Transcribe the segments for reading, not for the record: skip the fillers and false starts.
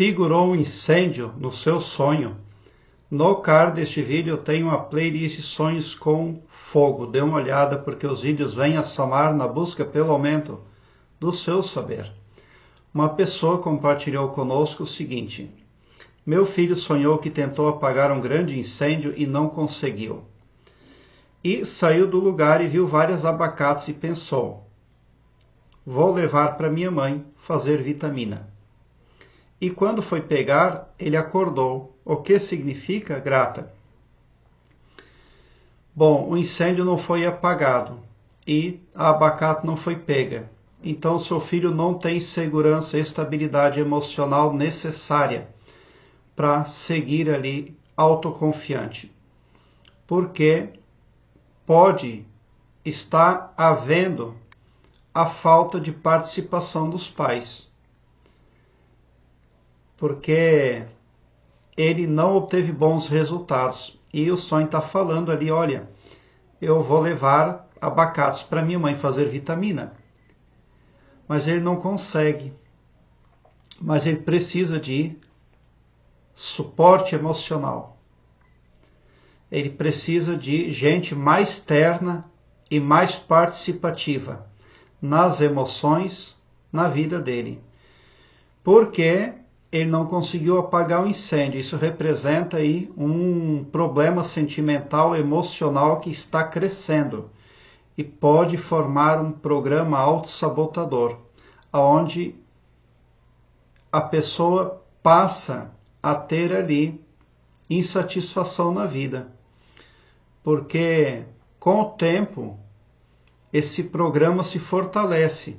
configurou um incêndio no seu sonho, no card deste vídeo eu tenho uma playlist Sonhos com Fogo. Dê uma olhada porque os vídeos vêm a somar na busca pelo aumento do seu saber. Uma pessoa compartilhou conosco o seguinte: meu filho sonhou que tentou apagar um grande incêndio e não conseguiu. E saiu do lugar e viu vários abacates e pensou: vou levar para minha mãe fazer vitamina. E quando foi pegar, ele acordou. O que significa, Grata? Bom, o incêndio não foi apagado e a abacate não foi pega. Então, seu filho não tem segurança e estabilidade emocional necessária para seguir ali autoconfiante. Porque pode estar havendo a falta de participação dos pais. Porque ele não obteve bons resultados. E o sonho está falando ali, olha, eu vou levar abacates para minha mãe fazer vitamina. Mas ele não consegue. Mas ele precisa de suporte emocional. Ele precisa de gente mais terna e mais participativa nas emoções, na vida dele. Porque ele não conseguiu apagar o incêndio. Isso representa aí um problema sentimental, emocional que está crescendo e pode formar um programa autossabotador, onde a pessoa passa a ter ali insatisfação na vida. Porque com o tempo esse programa se fortalece.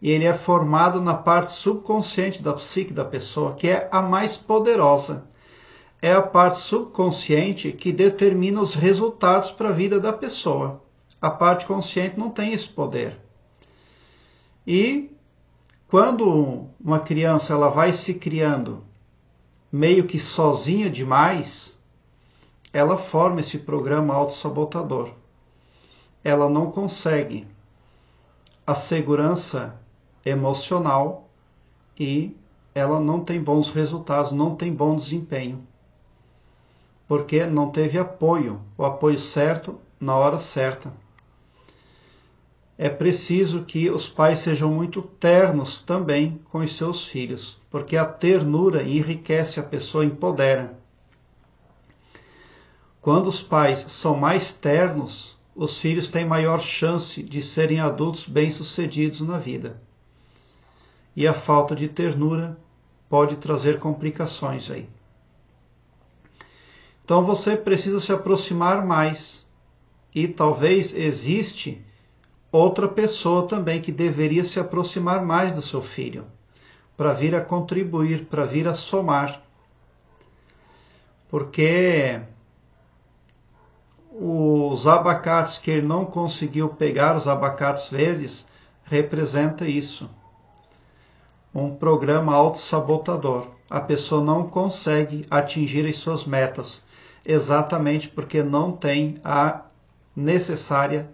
E ele é formado na parte subconsciente da psique da pessoa, que é a mais poderosa. É a parte subconsciente que determina os resultados para a vida da pessoa. A parte consciente não tem esse poder. E quando uma criança ela vai se criando meio que sozinha demais, ela forma esse programa autossabotador. Ela não consegue a segurança emocional e ela não tem bons resultados, não tem bom desempenho. Porque não teve apoio, o apoio certo na hora certa. É preciso que os pais sejam muito ternos também com os seus filhos, porque a ternura enriquece a pessoa, empodera. Quando os pais são mais ternos, os filhos têm maior chance de serem adultos bem-sucedidos na vida. E a falta de ternura pode trazer complicações aí. Então você precisa se aproximar mais. E talvez existe outra pessoa também que deveria se aproximar mais do seu filho, para vir a contribuir, para vir a somar. Porque os abacates que ele não conseguiu pegar, os abacates verdes, representa isso. Um programa autossabotador. A pessoa não consegue atingir as suas metas, exatamente porque não tem a necessária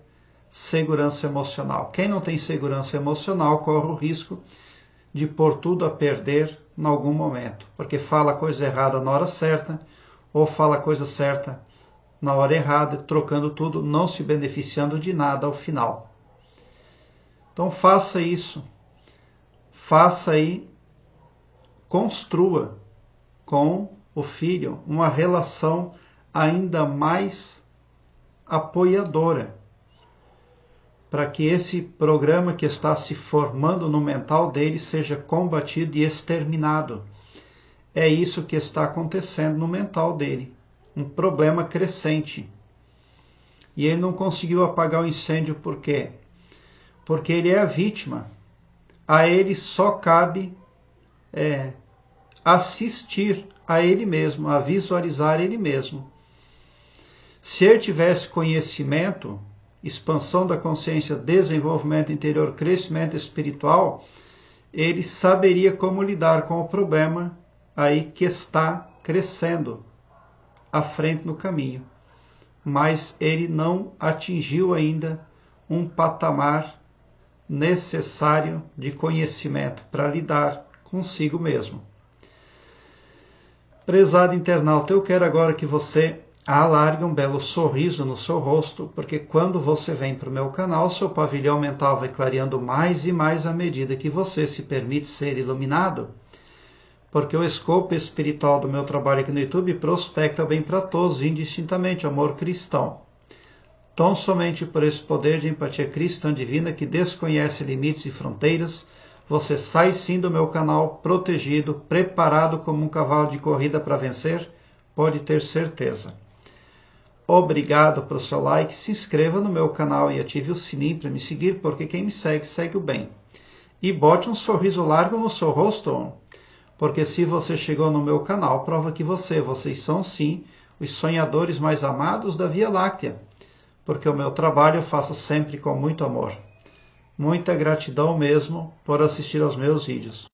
segurança emocional. Quem não tem segurança emocional corre o risco de pôr tudo a perder em algum momento, porque fala a coisa errada na hora certa, ou fala a coisa certa na hora errada, trocando tudo, não se beneficiando de nada ao final. Então faça isso. Faça aí, construa com o filho uma relação ainda mais apoiadora, para que esse programa que está se formando no mental dele seja combatido e exterminado. É isso que está acontecendo no mental dele, um problema crescente. E ele não conseguiu apagar o incêndio por quê? Porque ele é a vítima. A ele só cabe assistir a ele mesmo, a visualizar ele mesmo. Se ele tivesse conhecimento, expansão da consciência, desenvolvimento interior, crescimento espiritual, ele saberia como lidar com o problema aí que está crescendo à frente no caminho. Mas ele não atingiu ainda um patamar necessário de conhecimento para lidar consigo mesmo. Prezado internauta, eu quero agora que você alargue um belo sorriso no seu rosto, porque quando você vem para o meu canal, seu pavilhão mental vai clareando mais e mais à medida que você se permite ser iluminado. Porque o escopo espiritual do meu trabalho aqui no YouTube prospecta o bem para todos, indistintamente, amor cristão. Tão somente por esse poder de empatia cristã divina que desconhece limites e fronteiras, você sai sim do meu canal protegido, preparado como um cavalo de corrida para vencer, pode ter certeza. Obrigado pelo seu like, se inscreva no meu canal e ative o sininho para me seguir, porque quem me segue, segue o bem. E bote um sorriso largo no seu rosto, porque se você chegou no meu canal, prova que vocês são sim os sonhadores mais amados da Via Láctea, porque o meu trabalho eu faço sempre com muito amor. Muita gratidão mesmo por assistir aos meus vídeos.